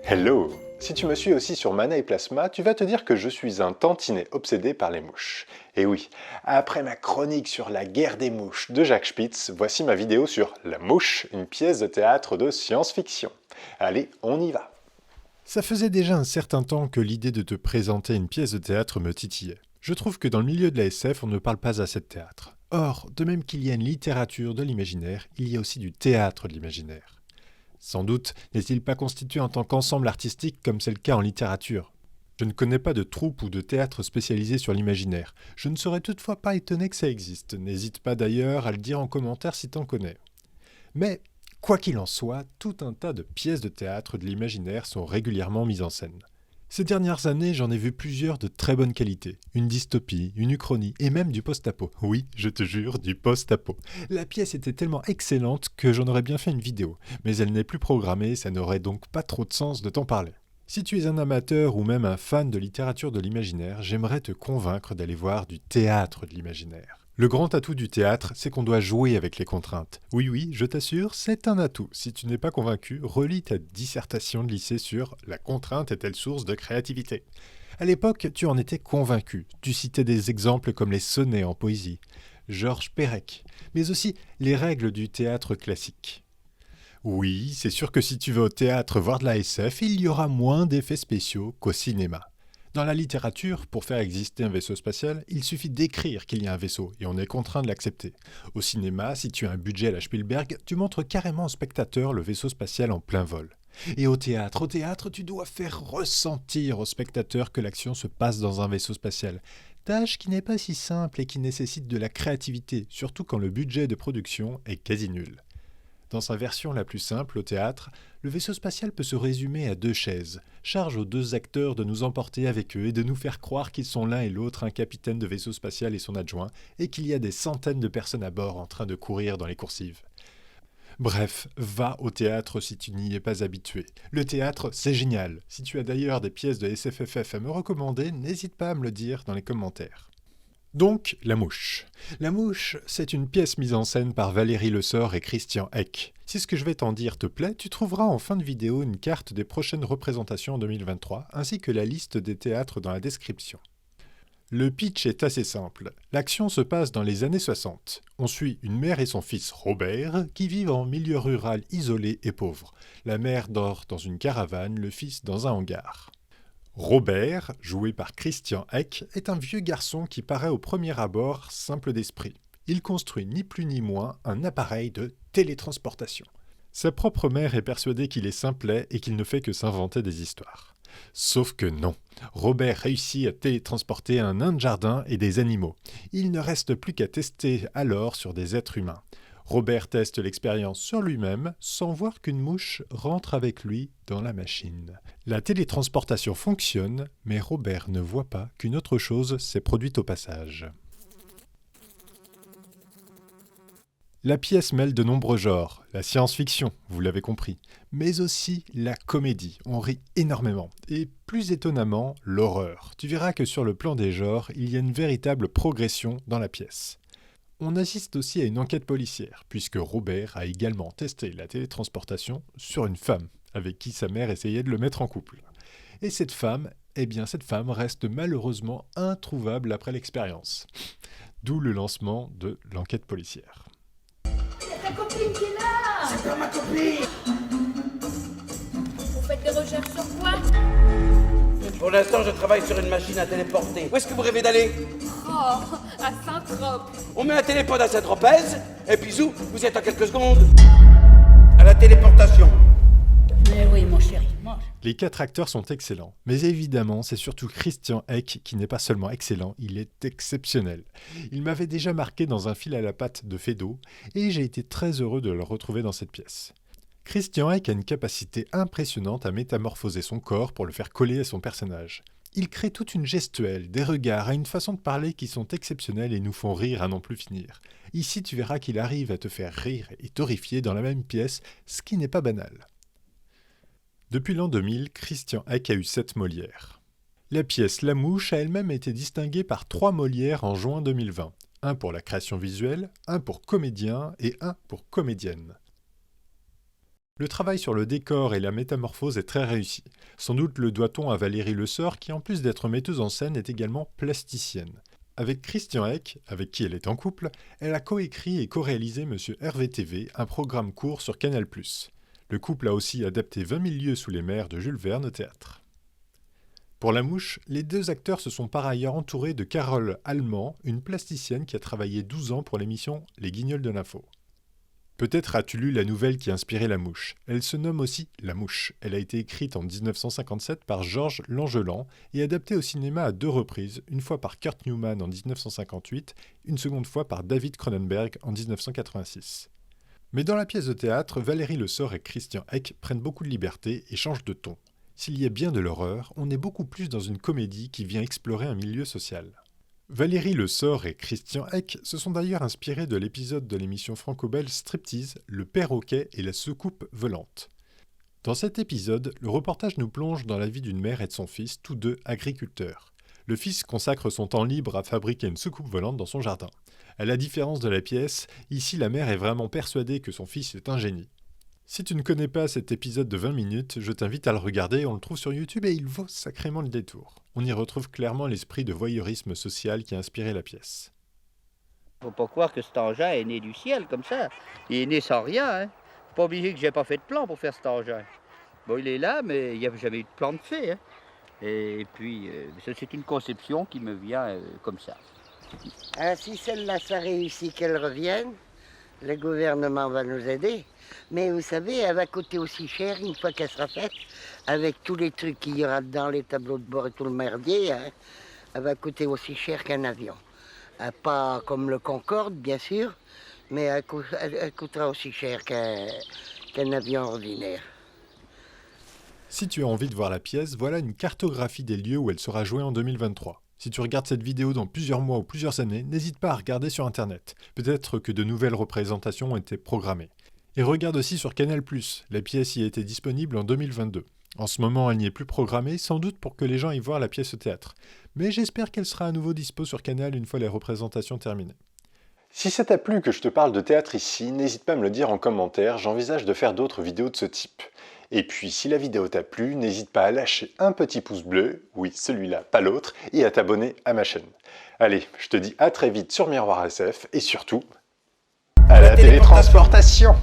Hello! Si tu me suis aussi sur Mana et Plasma, tu vas te dire que je suis un tantinet obsédé par les mouches. Et oui, après ma chronique sur la guerre des mouches de Jacques Spitz, voici ma vidéo sur La Mouche, une pièce de théâtre de science-fiction. Allez, on y va! Ça faisait déjà un certain temps que l'idée de te présenter une pièce de théâtre me titillait. Je trouve que dans le milieu de la SF, on ne parle pas assez de théâtre. Or, de même qu'il y a une littérature de l'imaginaire, il y a aussi du théâtre de l'imaginaire. Sans doute n'est-il pas constitué en tant qu'ensemble artistique comme c'est le cas en littérature. Je ne connais pas de troupe ou de théâtre spécialisé sur l'imaginaire. Je ne serais toutefois pas étonné que ça existe. N'hésite pas d'ailleurs à le dire en commentaire si t'en connais. Mais, quoi qu'il en soit, tout un tas de pièces de théâtre de l'imaginaire sont régulièrement mises en scène. Ces dernières années, j'en ai vu plusieurs de très bonne qualité. Une dystopie, une uchronie et même du post-apo. Oui, je te jure, du post-apo. La pièce était tellement excellente que j'en aurais bien fait une vidéo. Mais elle n'est plus programmée, ça n'aurait donc pas trop de sens de t'en parler. Si tu es un amateur ou même un fan de littérature de l'imaginaire, j'aimerais te convaincre d'aller voir du théâtre de l'imaginaire. Le grand atout du théâtre, c'est qu'on doit jouer avec les contraintes. Oui, je t'assure, c'est un atout. Si tu n'es pas convaincu, relis ta dissertation de lycée sur « La contrainte est-elle source de créativité ?» À l'époque, tu en étais convaincu. Tu citais des exemples comme les sonnets en poésie, Georges Perec, mais aussi les règles du théâtre classique. Oui, c'est sûr que si tu vas au théâtre voir de la SF, il y aura moins d'effets spéciaux qu'au cinéma. Dans la littérature, pour faire exister un vaisseau spatial, il suffit d'écrire qu'il y a un vaisseau et on est contraint de l'accepter. Au cinéma, si tu as un budget à la Spielberg, tu montres carrément au spectateur le vaisseau spatial en plein vol. Et au théâtre, tu dois faire ressentir au spectateur que l'action se passe dans un vaisseau spatial. Tâche qui n'est pas si simple et qui nécessite de la créativité, surtout quand le budget de production est quasi nul. Dans sa version la plus simple, au théâtre, le vaisseau spatial peut se résumer à 2 chaises. Charge aux 2 acteurs de nous emporter avec eux et de nous faire croire qu'ils sont l'un et l'autre un capitaine de vaisseau spatial et son adjoint, et qu'il y a des centaines de personnes à bord en train de courir dans les coursives. Bref, va au théâtre si tu n'y es pas habitué. Le théâtre, c'est génial. Si tu as d'ailleurs des pièces de SFFF à me recommander, n'hésite pas à me le dire dans les commentaires. Donc, La Mouche. La Mouche, c'est une pièce mise en scène par Valérie Lessort et Christian Eck. Si ce que je vais t'en dire te plaît, tu trouveras en fin de vidéo une carte des prochaines représentations en 2023, ainsi que la liste des théâtres dans la description. Le pitch est assez simple. L'action se passe dans les années 60. On suit une mère et son fils Robert qui vivent en milieu rural isolé et pauvre. La mère dort dans une caravane, le fils dans un hangar. Robert, joué par Christian Eck, est un vieux garçon qui paraît au premier abord simple d'esprit. Il construit ni plus ni moins un appareil de télétransportation. Sa propre mère est persuadée qu'il est simplet et qu'il ne fait que s'inventer des histoires. Sauf que non. Robert réussit à télétransporter un nain de jardin et des animaux. Il ne reste plus qu'à tester alors sur des êtres humains. Robert teste l'expérience sur lui-même sans voir qu'une mouche rentre avec lui dans la machine. La télétransportation fonctionne, mais Robert ne voit pas qu'une autre chose s'est produite au passage. La pièce mêle de nombreux genres, la science-fiction, vous l'avez compris, mais aussi la comédie, on rit énormément, et plus étonnamment, l'horreur. Tu verras que sur le plan des genres, il y a une véritable progression dans la pièce. On assiste aussi à une enquête policière, puisque Robert a également testé la télétransportation sur une femme, avec qui sa mère essayait de le mettre en couple. Et cette femme reste malheureusement introuvable après l'expérience. D'où le lancement de l'enquête policière. C'est ta copine qui est là! C'est pas ma copine! Vous faites des recherches sur quoi? Pour l'instant, je travaille sur une machine à téléporter. Où est-ce que vous rêvez d'aller? Oh, à Saint-Trope. On met un télépod à Saint-Tropez, et puis zou, vous y êtes en quelques secondes. À la téléportation. Mais oui, mon chéri, mange. Les 4 acteurs sont excellents, mais évidemment, c'est surtout Christian Eck qui n'est pas seulement excellent, il est exceptionnel. Il m'avait déjà marqué dans Un fil à la patte de Feydeau, et j'ai été très heureux de le retrouver dans cette pièce. Christian Eck a une capacité impressionnante à métamorphoser son corps pour le faire coller à son personnage. Il crée toute une gestuelle, des regards, une façon de parler qui sont exceptionnels et nous font rire à n'en plus finir. Ici, tu verras qu'il arrive à te faire rire et t'horrifier dans la même pièce, ce qui n'est pas banal. Depuis l'an 2000, Christian Eck a eu 7 Molières. La pièce La Mouche a elle-même été distinguée par 3 Molières en juin 2020. Un pour la création visuelle, un pour comédien et un pour comédienne. Le travail sur le décor et la métamorphose est très réussi. Sans doute le doit-on à Valérie Lessort qui, en plus d'être metteuse en scène, est également plasticienne. Avec Christian Eck, avec qui elle est en couple, elle a coécrit et co-réalisé Monsieur Hervé TV, un programme court sur Canal+. Le couple a aussi adapté 20 000 lieues sous les mers de Jules Verne au théâtre. Pour La Mouche, les 2 acteurs se sont par ailleurs entourés de Carole Allemand, une plasticienne qui a travaillé 12 ans pour l'émission Les Guignols de l'info. Peut-être as-tu lu la nouvelle qui a inspiré La Mouche. Elle se nomme aussi La Mouche. Elle a été écrite en 1957 par Georges Langeland et adaptée au cinéma à 2 reprises, une fois par Kurt Newman en 1958, une seconde fois par David Cronenberg en 1986. Mais dans la pièce de théâtre, Valérie Lessort et Christian Eck prennent beaucoup de liberté et changent de ton. S'il y a bien de l'horreur, on est beaucoup plus dans une comédie qui vient explorer un milieu social. Valérie Lessort et Christian Eck se sont d'ailleurs inspirés de l'épisode de l'émission franco-belge Striptease, le perroquet et la soucoupe volante. Dans cet épisode, le reportage nous plonge dans la vie d'une mère et de son fils, tous 2 agriculteurs. Le fils consacre son temps libre à fabriquer une soucoupe volante dans son jardin. À la différence de la pièce, ici la mère est vraiment persuadée que son fils est un génie. Si tu ne connais pas cet épisode de 20 minutes, je t'invite à le regarder, on le trouve sur YouTube et il vaut sacrément le détour. On y retrouve clairement l'esprit de voyeurisme social qui a inspiré la pièce. Faut pas croire que cet engin est né du ciel comme ça. Il est né sans rien, hein. Pas obligé que j'ai pas fait de plan pour faire cet engin. Bon, il est là, mais il n'y a jamais eu de plan de fait, hein. Et puis, c'est une conception qui me vient comme ça. Si celle-là, ça réussit qu'elle revienne, le gouvernement va nous aider. Mais vous savez, elle va coûter aussi cher une fois qu'elle sera faite, avec tous les trucs qu'il y aura dedans, les tableaux de bord et tout le merdier, hein, elle va coûter aussi cher qu'un avion. Pas comme le Concorde, bien sûr, mais elle coûtera aussi cher qu'un avion ordinaire. Si tu as envie de voir la pièce, voilà une cartographie des lieux où elle sera jouée en 2023. Si tu regardes cette vidéo dans plusieurs mois ou plusieurs années, n'hésite pas à regarder sur internet. Peut-être que de nouvelles représentations ont été programmées. Et regarde aussi sur Canal+, la pièce y a été disponible en 2022. En ce moment, elle n'y est plus programmée, sans doute pour que les gens aillent voir la pièce au théâtre. Mais j'espère qu'elle sera à nouveau dispo sur Canal une fois les représentations terminées. Si ça t'a plu que je te parle de théâtre ici, n'hésite pas à me le dire en commentaire, j'envisage de faire d'autres vidéos de ce type. Et puis si la vidéo t'a plu, n'hésite pas à lâcher un petit pouce bleu, oui celui-là, pas l'autre, et à t'abonner à ma chaîne. Allez, je te dis à très vite sur Miroir SF, et surtout, à la télétransportation.